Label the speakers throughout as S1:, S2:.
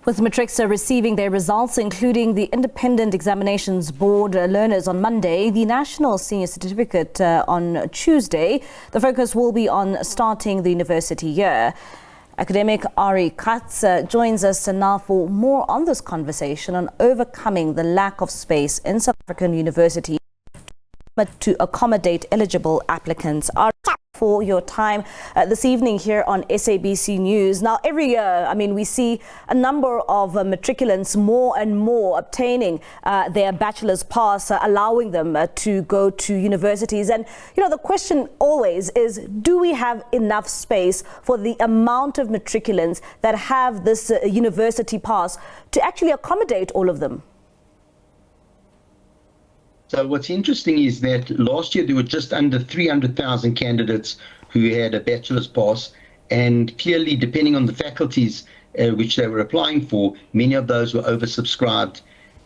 S1: With matrics receiving their results, including the Independent Examinations Board learners on Monday, the National Senior Certificate on Tuesday, the focus will be on starting the university year. Academic Ari Katz joins us now for more on this conversation on overcoming the lack of space in South African universities to accommodate eligible applicants. Ari, for your time this evening here on SABC News. Now, every year, we see a number of matriculants more and more obtaining their bachelor's pass, allowing them to go to universities. And, the question always is, do we have enough space for the amount of matriculants that have this university pass to actually accommodate all of them?
S2: So what's interesting is that last year there were just under 300,000 candidates who had a bachelor's pass, and clearly, depending on the faculties which they were applying for, many of those were oversubscribed.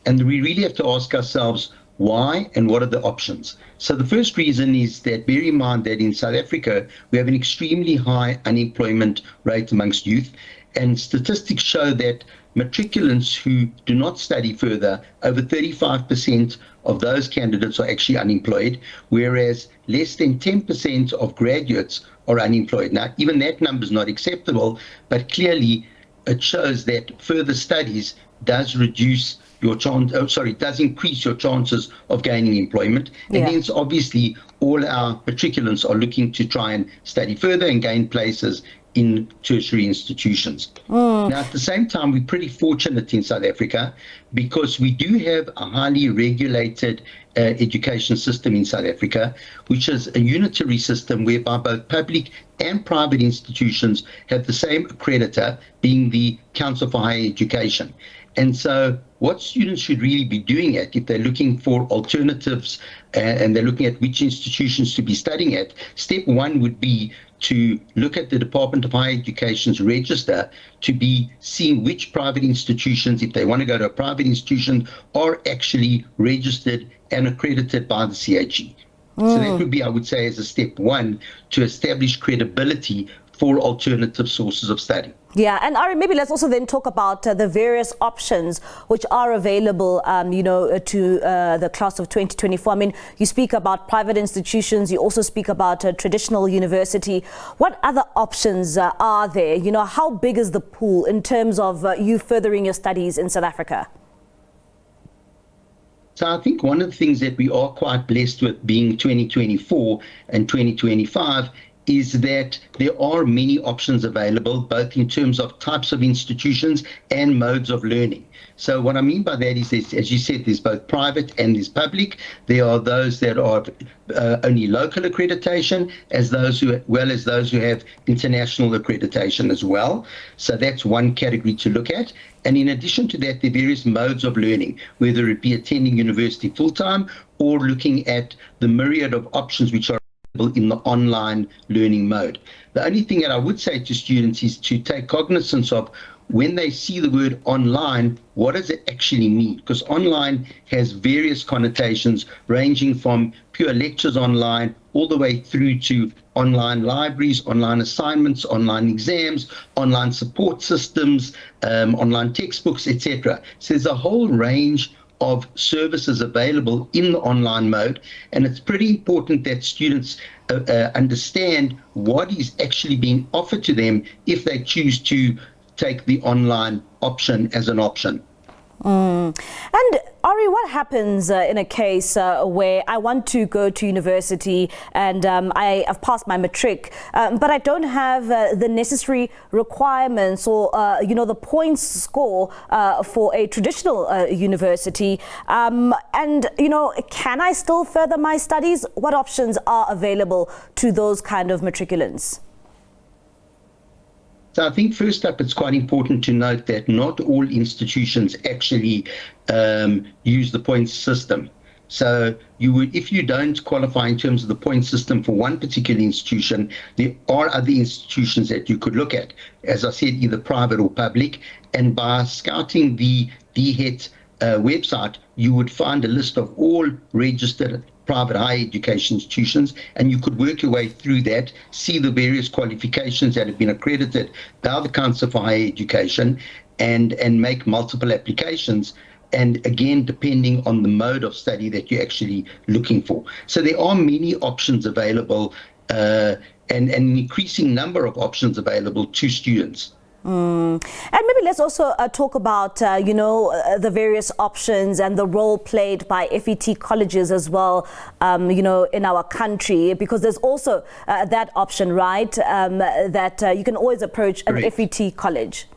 S2: And we really have to ask ourselves why and what are the options. So the first reason is that, bear in mind that in South Africa, we have an extremely high unemployment rate amongst youth, and statistics show that matriculants who do not study further, over 35% of those candidates are actually unemployed, whereas less than 10% of graduates are unemployed. Now, even that number is not acceptable, but clearly it shows that further studies does reduce your chance, does increase your chances of gaining employment. And hence, obviously, all our matriculants are looking to try and study further and gain places in tertiary institutions. Now, at the same time, we're pretty fortunate in South Africa because we do have a highly regulated education system in South Africa, which is a unitary system whereby both public and private institutions have the same accreditor, being the Council for Higher Education. And so what students should really be doing if they're looking for alternatives and they're looking at which institutions to be studying at, step one would be to look at the Department of Higher Education's register to be seeing which private institutions, if they want to go to a private institution, are actually registered and accredited by the CHE. So that would be, I would say, as a step one to establish credibility for alternative sources of study.
S1: Yeah, and Ari, maybe let's also then talk about the various options which are available, to the class of 2024. You speak about private institutions, you also speak about a traditional university. What other options are there? How big is the pool in terms of you furthering your studies in South Africa?
S2: So I think one of the things that we are quite blessed with being 2024 and 2025 is that there are many options available, both in terms of types of institutions and modes of learning. So what I mean by that is, as you said, there's both private and there's public. There are those that are only local accreditation, as those who have international accreditation as well. So that's one category to look at. And in addition to that, there are various modes of learning, whether it be attending university full-time or looking at the myriad of options which are in the online learning mode. The only thing that I would say to students is to take cognizance of when they see the word online, what does it actually mean? Because online has various connotations ranging from pure lectures online all the way through to online libraries, online assignments, online exams, online support systems, online textbooks, etc. So there's a whole range of services available in the online mode, and it's pretty important that students understand what is actually being offered to them if they choose to take the online option as an option.
S1: And Ari, what happens in a case where I want to go to university and I have passed my matric, but I don't have the necessary requirements or, the points score for a traditional university? Can I still further my studies? What options are available to those kind of matriculants?
S2: So I think first up, it's quite important to note that not all institutions actually use the points system. So if you don't qualify in terms of the point system for one particular institution, there are other institutions that you could look at, as I said, either private or public. And by scouting the DHET website, you would find a list of all registered private higher education institutions, and you could work your way through that, see the various qualifications that have been accredited by the Council for Higher Education, and make multiple applications. And again, depending on the mode of study that you're actually looking for. So there are many options available, and an increasing number of options available to students.
S1: And maybe let's also talk about, the various options and the role played by FET colleges as well, in our country, because there's also that option, right, that you can always approach an
S2: Correct.
S1: FET college.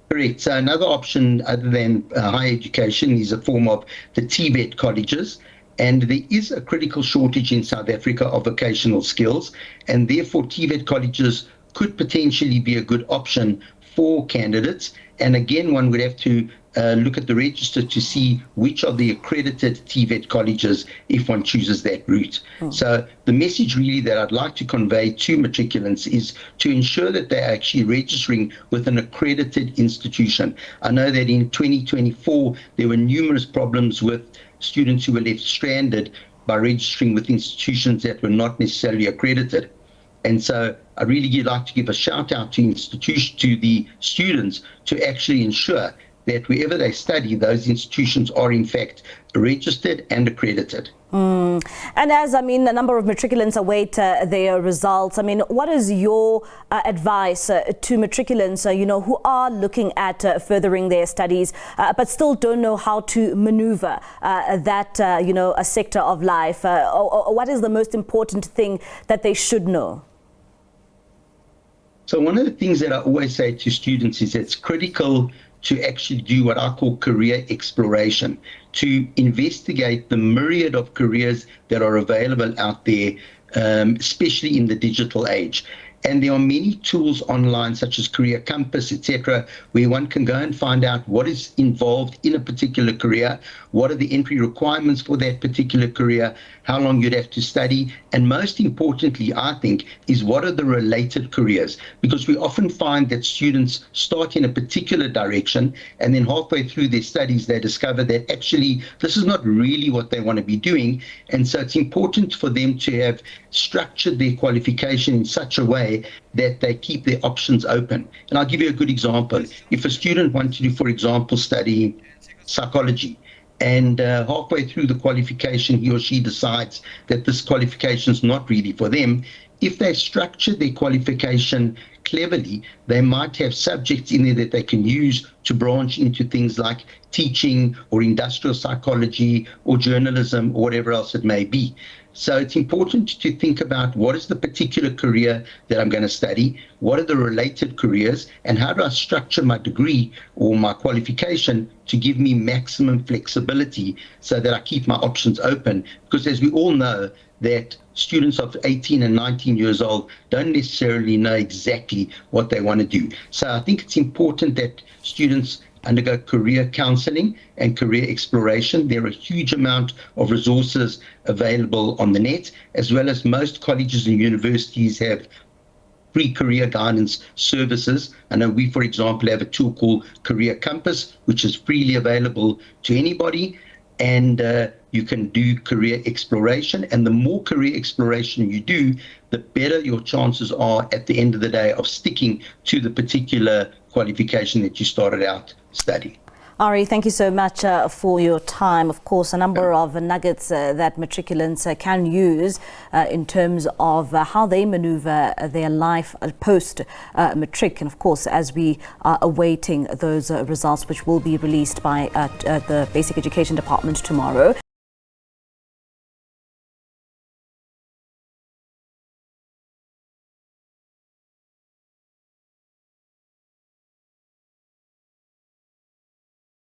S2: Correct. So another option other than higher education is a form of the TVET colleges. And there is a critical shortage in South Africa of vocational skills, and therefore TVET colleges could potentially be a good option for candidates. And again, one would have to look at the register to see which of the accredited TVET colleges if one chooses that route. So the message really that I'd like to convey to matriculants is to ensure that they're actually registering with an accredited institution. I know that in 2024, there were numerous problems with students who were left stranded by registering with institutions that were not necessarily accredited. And so I really like to give a shout out to the students to actually ensure that wherever they study, those institutions are in fact registered and accredited.
S1: And as, a number of matriculants await their results, what is your advice to matriculants, who are looking at furthering their studies, but still don't know how to maneuver that, a sector of life? Or what is the most important thing that they should know?
S2: So one of the things that I always say to students is it's critical to actually do what I call career exploration, to investigate the myriad of careers that are available out there, especially in the digital age. And there are many tools online, such as Career Compass, etc., where one can go and find out what is involved in a particular career, what are the entry requirements for that particular career, how long you'd have to study, and most importantly, I think, is what are the related careers? Because we often find that students start in a particular direction, and then halfway through their studies, they discover that actually this is not really what they want to be doing. And so it's important for them to have structured their qualification in such a way that they keep their options open. And I'll give you a good example. If a student wants to do, for example, study psychology, and halfway through the qualification, he or she decides that this qualification is not really for them, if they structure their qualification cleverly, they might have subjects in there that they can use to branch into things like teaching or industrial psychology or journalism or whatever else it may be. So it's important to think about what is the particular career that I'm going to study, what are the related careers, and how do I structure my degree or my qualification to give me maximum flexibility so that I keep my options open. Because as we all know, that students of 18 and 19 years old don't necessarily know exactly what they want to do. So I think it's important that students undergo career counseling and career exploration. There are a huge amount of resources available on the net, as well as most colleges and universities have free career guidance services. I know we, for example, have a tool called Career Compass, which is freely available to anybody. And you can do career exploration. And the more career exploration you do, the better your chances are at the end of the day of sticking to the particular qualification that you started out studying.
S1: Ari, thank you so much for your time. Of course, a number of nuggets that matriculants can use in terms of how they maneuver their life post-matric. And of course, as we are awaiting those results, which will be released by the Basic Education Department tomorrow.